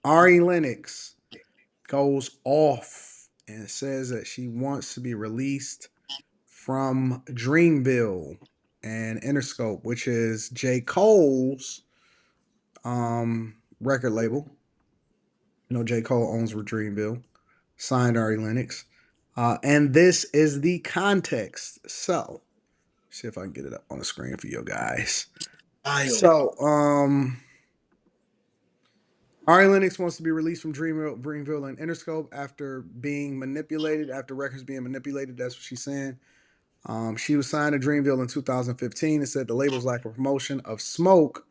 Ari Lennox goes off and says that she wants to be released from Dreamville and Interscope, which is J. Cole's record label. You know, J. Cole owns Dreamville, signed Ari Lennox. And this is the context. So, see if I can get it up on the screen for you guys. Wild. So, Ari Lennox wants to be released from Dreamville and Interscope after being manipulated, after records being manipulated. That's what she's saying. She was signed to Dreamville in 2015 and said the label's lack of promotion of Smoke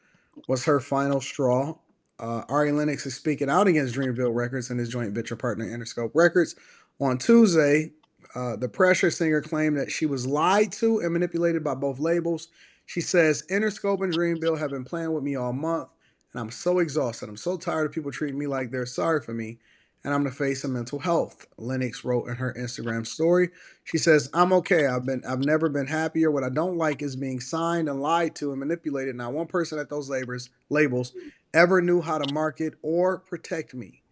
was her final straw. Ari Lennox is speaking out against Dreamville Records and his joint venture partner Interscope Records. On Tuesday, the Pressure singer claimed that she was lied to and manipulated by both labels. She says Interscope and Dreamville have been playing with me all month, and I'm so exhausted. I'm so tired of people treating me like they're sorry for me, and I'm the face of mental health. Lennox wrote in her Instagram story. She says, "I'm okay. I've never been happier. What I don't like is being signed and lied to and manipulated. Not one person at those labels ever knew how to market or protect me.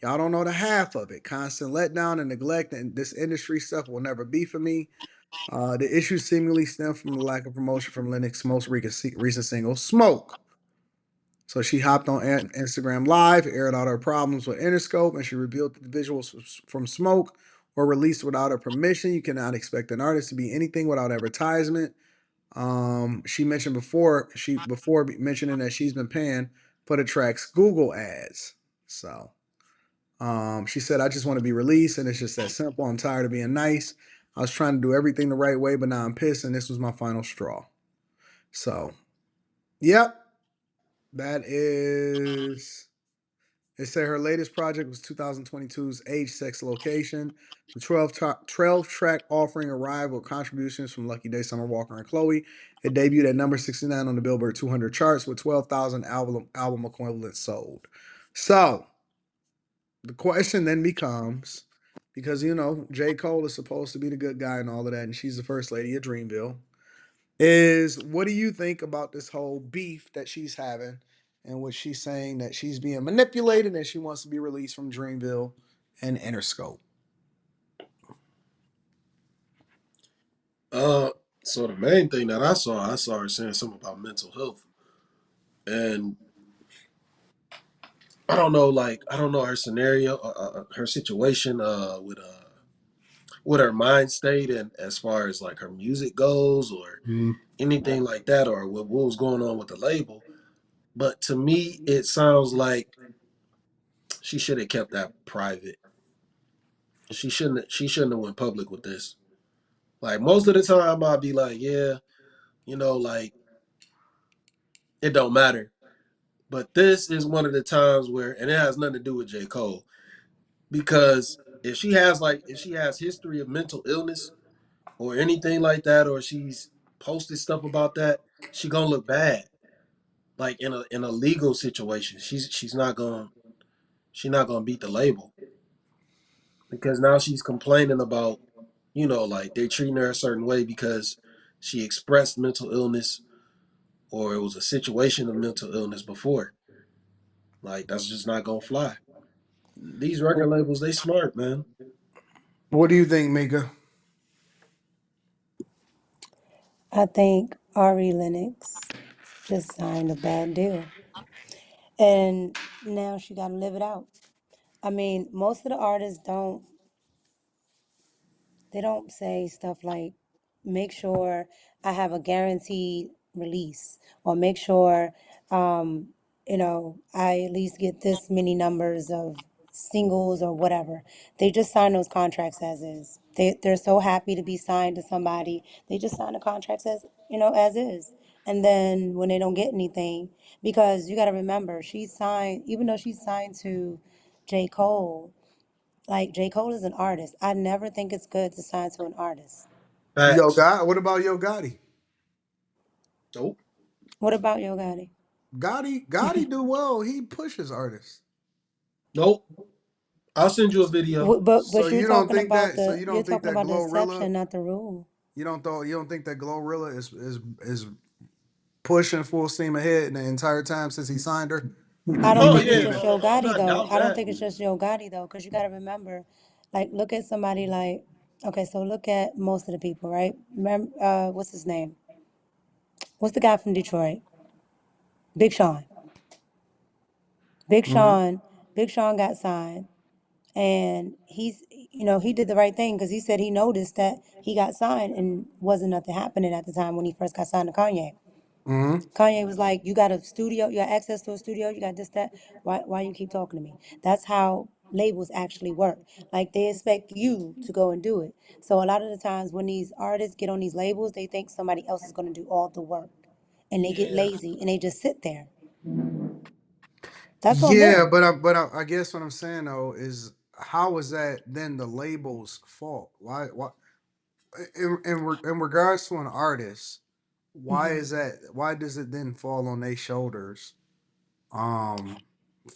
Y'all don't know the half of it. Constant letdown and neglect and this industry stuff will never be for me. The issue seemingly stemmed from the lack of promotion from Lennox's most recent single, Smoke. So she hopped on Instagram Live, aired out her problems with Interscope, and she revealed that the visuals from Smoke were released without her permission. You cannot expect an artist to be anything without advertisement. She mentioned before mentioning that she's been paying for the track's Google ads. So she said, "I just want to be released, and it's just that simple. I'm tired of being nice. I was trying to do everything the right way, but now I'm pissed, and this was my final straw." So, yep, that is. They say her latest project was 2022's Age, Sex, Location. The 12 track offering arrived with contributions from Lucky Day, Summer Walker, and Chloe. It debuted at number 69 on the Billboard 200 charts with 12,000 album equivalents sold. So the question then becomes, because you know J. Cole is supposed to be the good guy and all of that, and she's the first lady of Dreamville, is what do you think about this whole beef that she's having and what she's saying that she's being manipulated and she wants to be released from Dreamville and Interscope? Uh, so the main thing that I saw her saying something about mental health, and I don't know, like I don't know her scenario, her situation, with her mind state, and as far as like her music goes, or Mm. anything like that, or what was going on with the label. But to me, it sounds like she should have kept that private. She shouldn't have went public with this. Like most of the time, I'd be like, yeah, like it don't matter. But this is one of the times where, and it has nothing to do with J. Cole, because if she has history of mental illness or anything like that, or she's posted stuff about that, she gonna look bad. Like in a legal situation, she's not gonna beat the label, because now she's complaining about, like they're treating her a certain way because she expressed mental illness, or it was a situation of mental illness before. Like that's just not gonna fly. These record labels, they smart, man. What do you think, Mika? I think Ari Lennox just signed a bad deal. And now she got to live it out. I mean, most of the artists don't say stuff like make sure I have a guaranteed release, or make sure um, I at least get this many numbers of singles or whatever. They just sign those contracts as is. They're so happy to be signed to somebody. They just sign the contracts as is. And then when they don't get anything, because you got to remember, she's signed, even though she's signed to J. Cole, like J. Cole is an artist. I never think it's good to sign to an artist. Yo, Facts. God, what about Yo Gotti? Nope. What about Yo Gotti? Gotti do well. He pushes artists. Nope. I'll send you a video. So you don't think that? So you You're don't think talking that about the Glorilla? exception, not the rule. You don't think that Glorilla is pushing full steam ahead the entire time since he signed her? I don't Oh think it's yeah, just man. Yo I'm Gotti not though. doubting I don't that. think it's just Yo Gotti though, because you got to remember, like, look at somebody like, okay, so look at most of the people, right? Remember, what's his name? What's the guy from Detroit? Big Sean. Big Hmm. Sean. Big Sean got signed, and he did the right thing because he said he noticed that he got signed and wasn't nothing happening at the time when he first got signed to Kanye. Hmm. Kanye was like, "You got a studio, you got access to a studio, you got this, that. Why you keep talking to me?" That's how labels actually work. Like they expect you to go and do it. So a lot of the times when these artists get on these labels, they think somebody else is going to do all the work, and they get Yeah, lazy and they just sit there. That's on Yeah, them. but I guess what I'm saying though is how is that then the label's fault? Why in regards to an artist, why Hmm. is that? Why does it then fall on their shoulders? Um,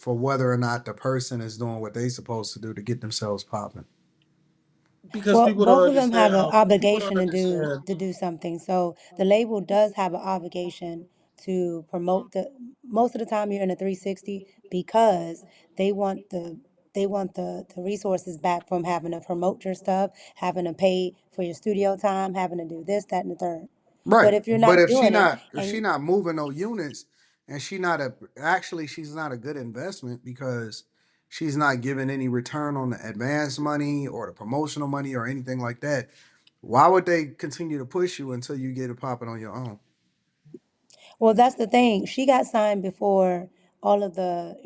for whether or not the person is doing what they supposed to do to get themselves popping. because Well, people don't both of them have understand an how people don't obligation to do understand. to do something. So the label does have an obligation to promote the most of the time you're in a 360 because they want the resources back from having to promote your stuff, having to pay for your studio time, having to do this, that, and the third. But Right. if you're But not doing it if she and not moving no units and she not a actually she's not a good investment because she's not giving any return on the advance money or the promotional money or anything like that, why would they continue to push you until you get it popping on your own? Well, that's the thing. She got signed before all of the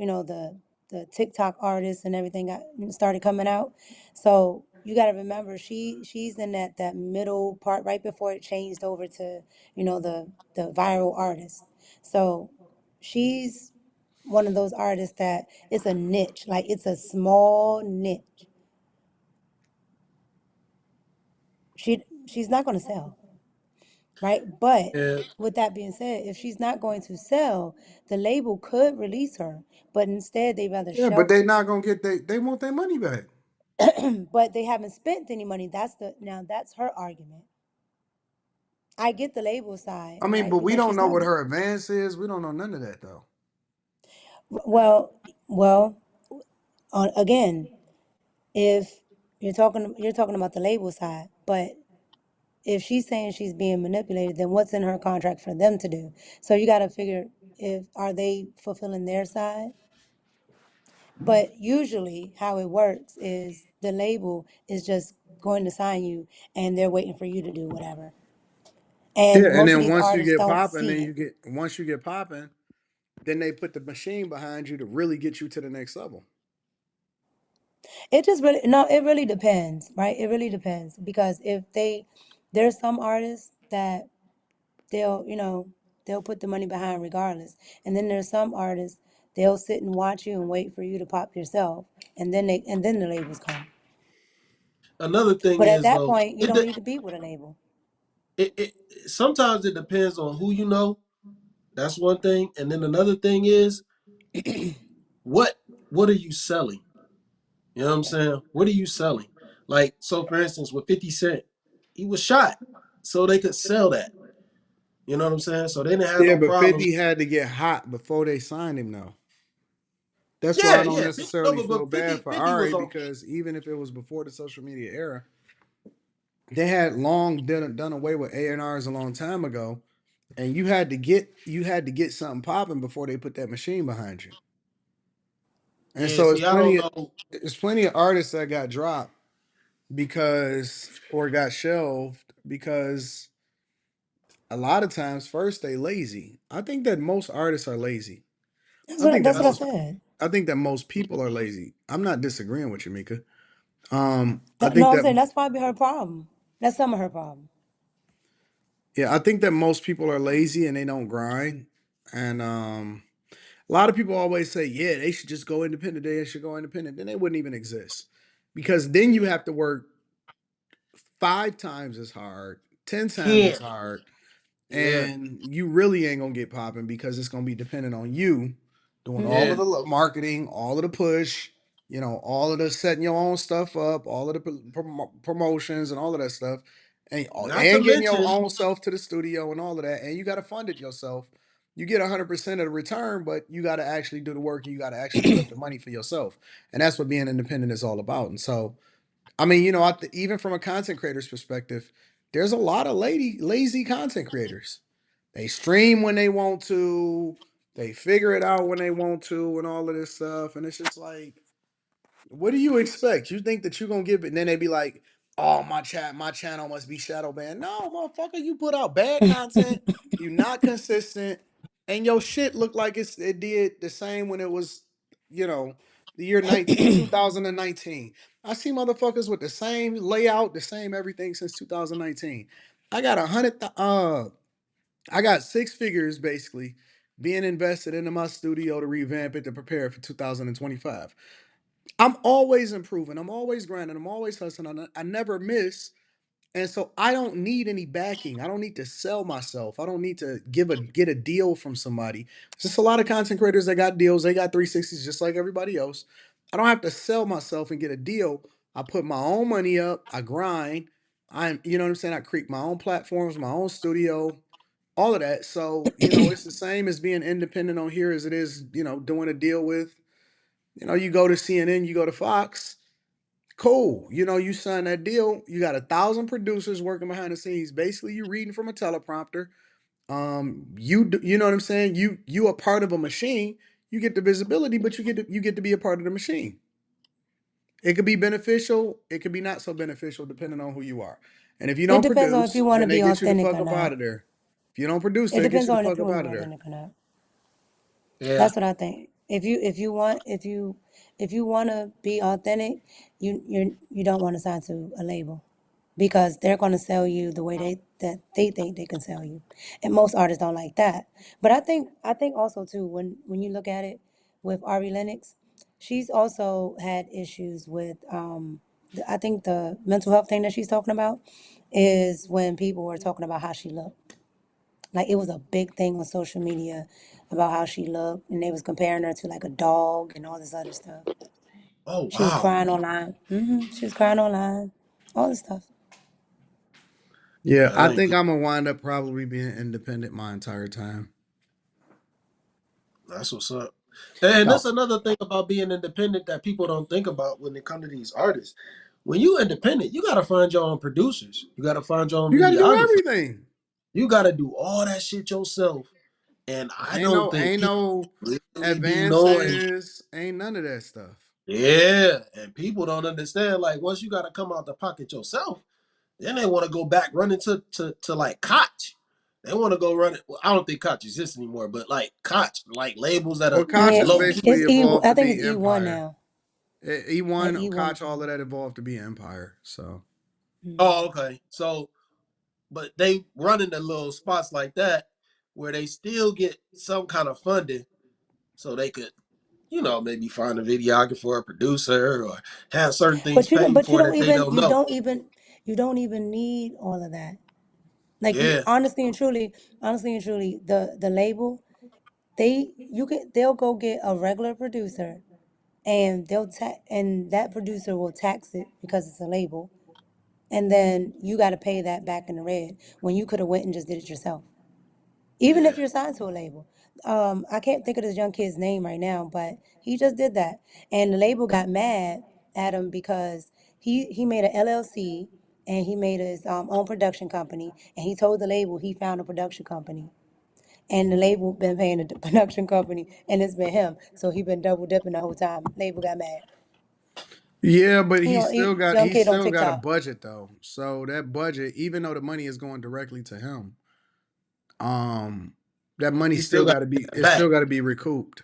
TikTok artists and everything started coming out. So you got to remember, she's in that middle part right before it changed over to the viral artist. So she's one of those artists that it's a niche, like it's a small niche. She's not going to sell. Right? But Yeah, with that being said, if she's not going to sell, the label could release her, but instead they rather Yeah, but shelf. they not gonna get they want their money back. But they haven't spent any money. That's her argument. I get the label side, I mean, right? but we Because don't she's know not. what her advance is. We don't know none of that though. Well, again, if you're talking about the label side, but if she's saying she's being manipulated, then what's in her contract for them to do? So you got to figure if are they fulfilling their side. But usually, how it works is the label is just going to sign you and they're waiting for you to do whatever. Yeah, And and most of then these once you artists get don't popping, see it. once you get popping, then they put the machine behind you to really get you to the next level. It just really, no, it really depends, right? It really depends. Because there's some artists that they'll put the money behind regardless. And then there's some artists, they'll sit and watch you and wait for you to pop yourself. And then the labels come. another thing But at is that though, point, you don't need to be with a label. it sometimes it depends on who you know. That's one thing, and then another thing is what what are you selling? You know what I'm saying? What are you selling? Like, so for instance, with 50 Cent, he was shot so they could sell that. You know what I'm saying? So they didn't have Yeah, no but problem. 50 had to get hot before they signed him though. That's why I Yeah, don't yeah. No, necessarily feel but bad 50, for 50 was Ari on. because even if it was before the social media era, they had long done away with A&Rs a long time ago, and you had to get something popping before they put that machine behind you. And Yeah, so see, I don't know. it's plenty of artists that got dropped because or got shelved because a lot of times first they lazy. I think that most artists are lazy. That's I what think that that's what I That's most said. I think that most people are lazy. I'm not disagreeing with you, Mika. I No, think I'm that saying that's probably her problem. That's some of her problem. yeah, I think that most people are lazy and they don't grind. And a lot of people always say, yeah, they should just go independent. They should go independent. Then they wouldn't even exist because then you have to work 5 times as hard, 10 times as 10. hard, Yeah, and you really ain't gonna get popping because it's gonna be dependent on you doing all yeah. of the marketing, all of the push, all of the setting your own stuff up, all of the promotions and all of that stuff, and Not to and getting your mention, own self to the studio and all of that, and you got to fund it yourself. You get 100% of the return, but you got to actually do the work. You got to actually put up the money for yourself, and that's what being independent is all about. And so, I mean, even from a content creator's perspective, there's a lot of lazy content creators. They stream when they want to, they figure it out when they want to, and all of this stuff. And it's just like, what do you expect? You think that you're gonna give it, and then they be like, "Oh, my channel must be shadow banned." No, motherfucker, you put out bad content. You not consistent, and your shit look like it did the same when it was, you know, the year 2019. I see motherfuckers with the same layout, the same everything since 2019. I got I got six figures basically being invested into my studio to revamp it to prepare for 2025. I'm always improving. I'm always grinding. I'm always hustling. I never miss. And so I don't need any backing. I don't need to sell myself. I don't need to get a deal from somebody. There's just a lot of content creators that got deals. They got 360s just like everybody else. I don't have to sell myself and get a deal. I put my own money up. I grind. You know what I'm saying? I create my own platforms, my own studio, all of that. So, it's the same as being independent on here as it is, doing a deal with, you go to CNN, you go to Fox. Cool. You sign that deal. You got 1,000 producers working behind the scenes. Basically, you reading from a teleprompter. You know what I'm saying. You are part of a machine. You get the visibility, but you get to be a part of the machine. It could be beneficial. It could be not so beneficial, depending on who you are. And if you It don't depends on if produce, you want to then they be get you the authentic fuck or up out not. of there. If you don't produce, It they get depends you the on if fuck you up want to out be of there. authentic or not. Yeah. That's what I think. If you want to be authentic, you don't want to sign to a label because they're going to sell you the way they think they can sell you, and most artists don't like that. But I think also too when you look at it with Ari Lennox, she's also had issues with I think the mental health thing that she's talking about is when people were talking about how she looked. Like it was a big thing on social media about how she looked, and they was comparing her to like a dog and all this other stuff. Oh She was wow. crying online. She was crying online. All this stuff. Yeah, Yeah, I I don't think get. I'm gonna wind up probably being independent my entire time. That's what's up. And No, that's another thing about being independent that people don't think about when it comes to these artists. When you independent, you gotta find your own producers. You gotta find your own you got to do videographer. everything. You gotta do all that shit yourself. And I Ain't don't no think ain't people no really be knowing. advances. Ain't none of that stuff. Yeah, and people don't understand. Like once you gotta come out the pocket yourself, then they want to go back running to like Koch. They want to go run it. Well, I don't think Koch exists anymore, but like Koch, like labels that Well, are Koch Yeah, has low key. basically it's E. evolved I to think be it's E1 Empire. now. Like E1, E1 or Koch, all of something. that evolved to be Empire. So Oh, Mm. okay. So, but they running the little spots like that where they still get some kind of funding, so they could, maybe find a videographer or a producer or have certain things But you don't. paid But you for don't that they even. don't You know. don't even. You don't even need all of that. Like you, Yeah, honestly and truly, the label they'll go get a regular producer and and that producer will tax it because it's a label, and then you got to pay that back in the red when you could have went and just did it yourself, even if yeah, you're signed to a label. I can't think of this young kid's name right now, but he just did that, and the label got mad at him because he made an LLC and he made his own production company, and he told the label he found a production company, and the label been paying the production company, and it's been him, so he been double dipping the whole time. Label got mad. yeah, but You know, young he kid on still got a TikTok. budget though. So that budget, even though the money is going directly to him, um, that money he still still got got to to pay be that it's back. still got to be recouped.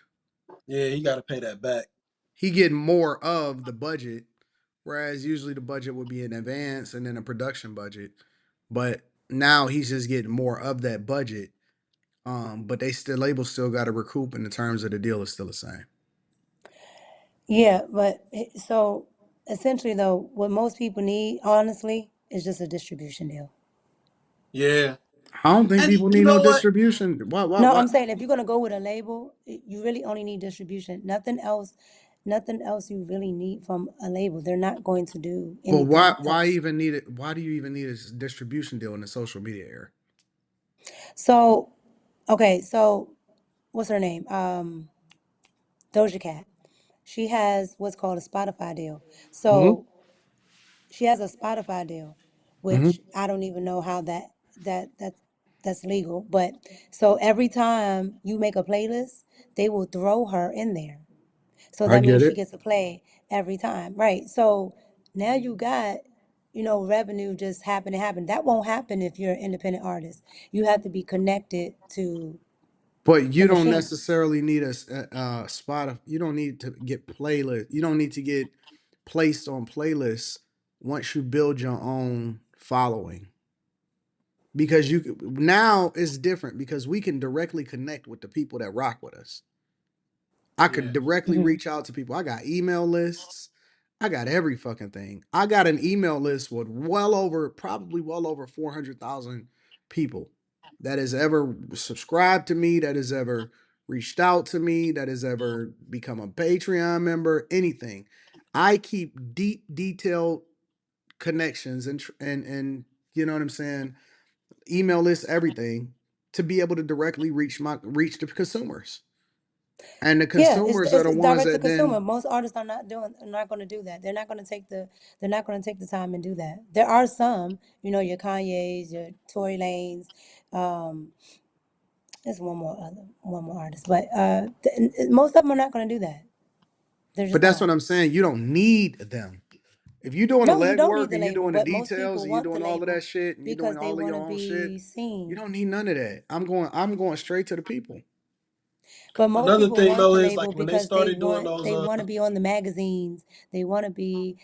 Yeah, he got to pay that back. He getting more of the budget, whereas usually the budget would be in advance and then a production budget. But now he's just getting more of that budget. But they still label still got to recoup, and the terms of the deal is still the same. Yeah, but so essentially though, what most people need, honestly, is just a distribution deal. Yeah, I don't think and people you need no know what? distribution. No, I'm What? saying if you're gonna go with a label, you really only need distribution. Nothing else you really need from a label. They're not going to do But anything why else. even need it? Why do you even need a distribution deal in the social media era? So, okay, so what's her name? Doja Cat. She has what's called a Spotify deal. Mm-hmm. So she has a Spotify deal, Mm-hmm. which I don't even know how that's legal. But so every time you make a playlist, they will throw her in there. So I that get means she it. gets a play every time, right? So now you got, revenue just happen. That won't happen if you're an independent artist. You have to be connected to But the you don't machine. necessarily need a spot of. You don't need to get playlist. You don't need to get placed on playlists once you build your own following. Because now it's different because we can directly connect with the people that rock with us. I could Yeah. directly Hmm. reach out to people. I got email lists. I got every fucking thing. I got an email list with probably well over 400,000 people that has ever subscribed to me, that has ever reached out to me, that has ever become a Patreon member, anything. I keep deep, detailed connections and you know what I'm saying, email lists, everything to be able to directly reach the consumers. And the Yeah, consumers are it's the ones direct to that consumer. then. Most artists are not going to do that. They're not going to take the time and do that. There are some, your Kanye's, your Tory Lanes. Um, there's one more artist, but most of them are not going to do that. They're But just that's not. what I'm saying. You don't need them. If you're doing the No, you don't legwork need the and you're label, doing the but most details people and you're want the doing all of that label shit and you're doing because they all of want your to own shit, be you seen. don't need none of that. I'm going straight to the people. But most Another people thing want though the is label like when they because they started doing want those they want to be on the magazines. They want to be,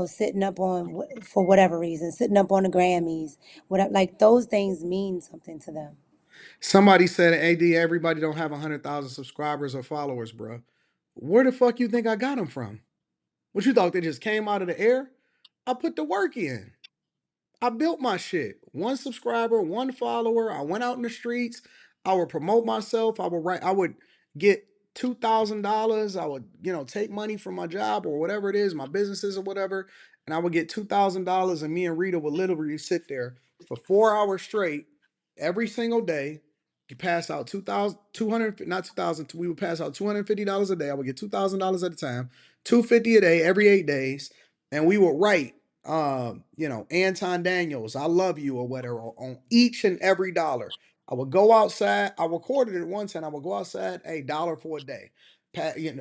sitting up on for whatever reason, sitting up on the Grammys. Whatever, like those things mean something to them. Somebody said, "AD, everybody don't have 100,000 subscribers or followers, bro." Where the fuck you think I got them from? What you thought they just came out of the air? I put the work in. I built my shit. One subscriber, one follower. I went out in the streets. I would promote myself. I would get $2,000. I would, take money from my job or whatever it is, my businesses or whatever. And I would get $2,000 and me and Rita would literally sit there for 4 hours straight every single day. You pass out 2,000, 200, not 2,000, we would pass out $250 a day. I would get $2,000 at a time, 250 a day every 8 days. And we would write Anton Daniels, I love you or whatever on each and every dollar. I would go outside. I recorded it once, and I would go outside $1 for a day.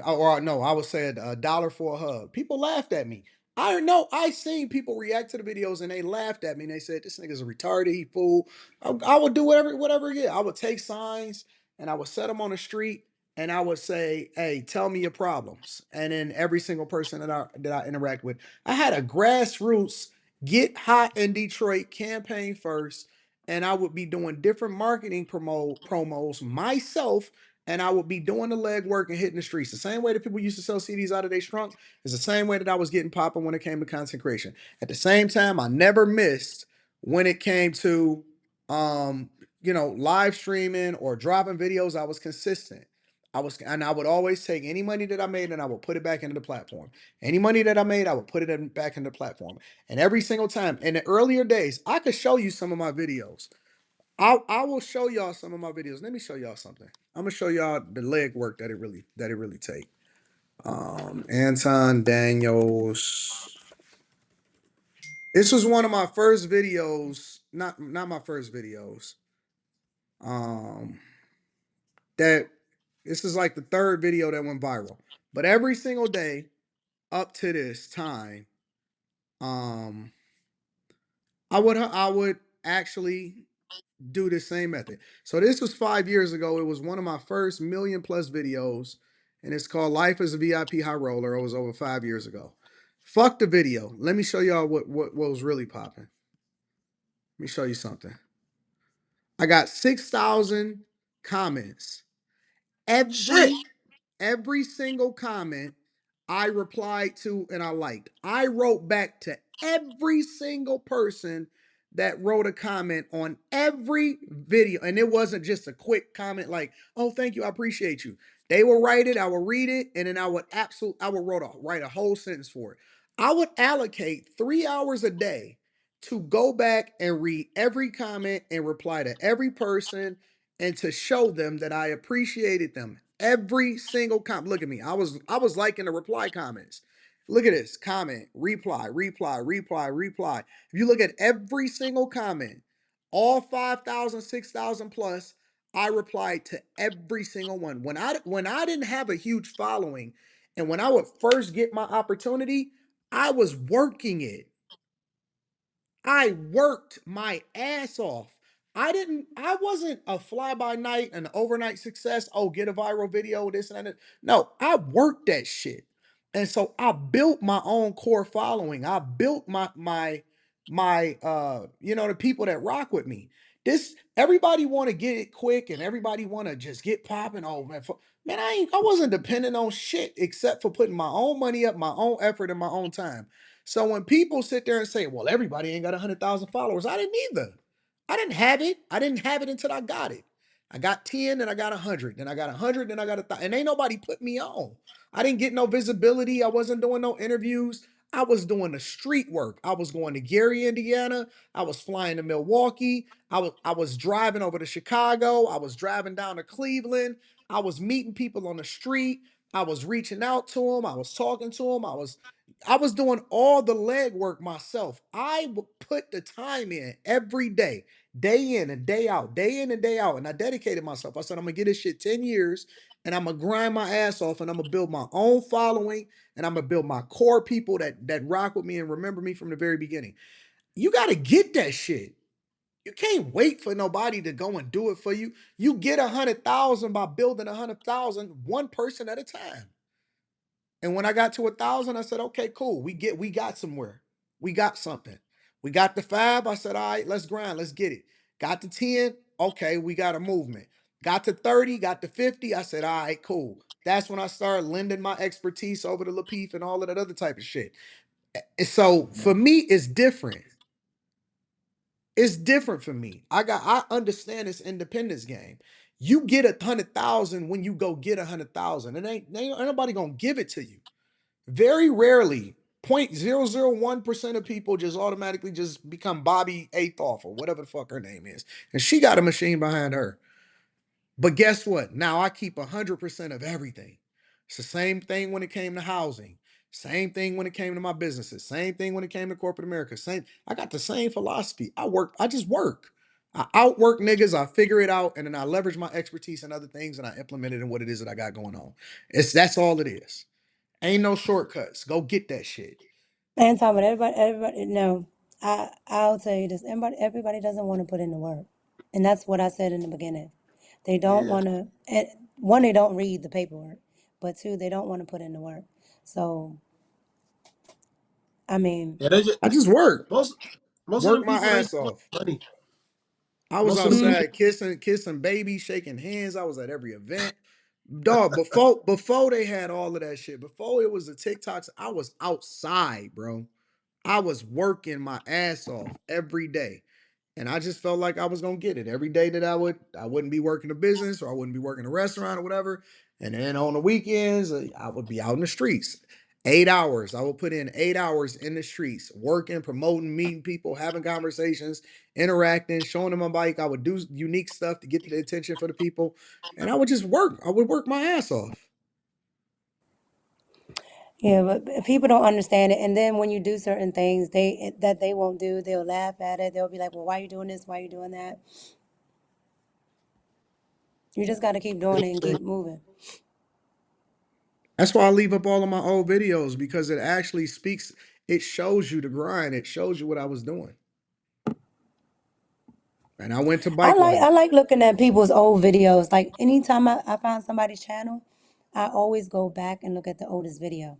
Or no, I would say $1 for a hug. People laughed at me. I know I seen people react to the videos and they laughed at me and they said this nigga's a retarded, he fool. I would do whatever again. I would take signs and I would set them on the street and I would say, "Hey, tell me your problems." And then every single person that I interact with, I had a grassroots get hot in Detroit campaign first, and I would be doing different marketing promos myself, and I would be doing the legwork and hitting the streets. The same way that people used to sell CDs out of their trunk is the same way that I was getting popping when it came to content creation. At the same time, I never missed when it came to live streaming or dropping videos. I was consistent. I would always take any money that I made and I would put it back into the platform. Any money that I made, I would put it back into the platform. And every single time, in the earlier days, I could show you some of my videos. I will show y'all some of my videos. Let me show y'all something. I'm gonna show y'all the leg work that it really take. Anton Daniels. This was one of my first videos. Not my first videos. Um, that this is like the third video that went viral. But every single day up to this time, um, I would actually do the same method. So this was 5 years ago. It was one of my first million plus videos, and it's called "Life as a VIP High Roller." It was over 5 years ago. Fuck the video. Let me show y'all what was really popping. Let me show you something. I got 6,000 comments. shit. Every single comment I replied to and I liked. I wrote back to every single person that wrote a comment on every video. And it wasn't just a quick comment like, "Oh, thank you, I appreciate you." They will write it, I will read it, and then I would write a whole sentence for it. I would allocate 3 hours a day to go back and read every comment and reply to every person and to show them that I appreciated them. Every single comment. Look at me. I was liking the reply comments. Look at this comment, reply, reply, reply, reply. If you look at every single comment, all 5,000, 6,000 plus, I replied to every single one. When I didn't have a huge following, and when I would first get my opportunity, I was working it. I worked my ass off. I wasn't a fly by night, an overnight success. Oh, get a viral video, this and that. No, I worked that shit. And so I built my own core following. I built my the people that rock with me. This everybody want to get it quick and everybody want to just get popping. Oh man, man, I wasn't dependent on shit except for putting my own money up, my own effort, and my own time. So when people sit there and say, well, everybody ain't got 100,000 followers, I didn't either. I didn't have it. I didn't have it until I got it. I got 10, then I got 100, then I got 100, then I got 1,000. And ain't nobody put me on. I didn't get no visibility. I wasn't doing no interviews. I was doing the street work. I was going to Gary, Indiana. I was flying to Milwaukee. I was driving over to Chicago. I was driving down to Cleveland. I was meeting people on the street. I was reaching out to them. I was talking to them. I was doing all the legwork myself. I would put the time in every day in and day out, day in and day out. And I dedicated myself. I said, I'm gonna get this shit 10 years and I'm gonna grind my ass off and I'm gonna build my own following and I'm gonna build my core people that rock with me and remember me from the very beginning. You gotta get that shit. You can't wait for nobody to go and do it for you. You get 100,000 by building 100,000 one person at a time. And when I got to 1,000, I said, okay, cool. We got somewhere. We got something. We got the 5. I said, all right, let's grind. Let's get it. Got to 10. Okay, we got a movement. Got to 30, got to 50. I said, all right, cool. That's when I started lending my expertise over to Lapeef and all of that other type of shit. So for me, it's different. It's different for me. I understand this independence game. You get 100,000 when you go get 100,000. Ain't nobody gonna give it to you. Very rarely, 0.001% of people just automatically just become Bobby Athoff or whatever the fuck her name is. And she got a machine behind her. But guess what? Now I keep 100% of everything. It's the same thing when it came to housing. Same thing when it came to my businesses. Same thing when it came to corporate America. Same. I got the same philosophy. I just work. I outwork niggas. I figure it out, and then I leverage my expertise and other things, and I implement it in what it is that I got going on. That's all it is. Ain't no shortcuts. Go get that shit. Anton, but everybody, no, I'll tell you this. Everybody doesn't want to put in the work, and that's what I said in the beginning. They don't Yeah. want to. One, they don't read the paperwork, but two, they don't want to put in the work. So, I mean, Yeah, they just, I just work. most most of Work them my people they ass just want off. money. I was Most of them hmm, people. outside kissing babies, shaking hands. I was at every event. Dog, before they had all of that shit, before it was the TikToks, I was outside, bro. I was working my ass off every day. And I just felt like I was gonna get it every day that I wouldn't be working a business or I wouldn't be working a restaurant or whatever. And then on the weekends, I would be out in the streets. 8 hours. I would put in 8 hours in the streets, working, promoting, meeting people, having conversations, interacting, showing them my bike. I would do unique stuff to get the attention for the people. And I would just work. I would work my ass off. yeah, but people don't understand it. And then when you do certain things, that they won't do, they'll laugh at it. They'll be like, "Well, why are you doing this? Why are you doing that?" You just got to keep doing it and keep moving. That's why I leave up all of my old videos because it actually speaks, it shows you the grind. It shows you what I was doing. And I went to bike I life. like looking at people's old videos. Like anytime I find somebody's channel, I always go back and look at the oldest video.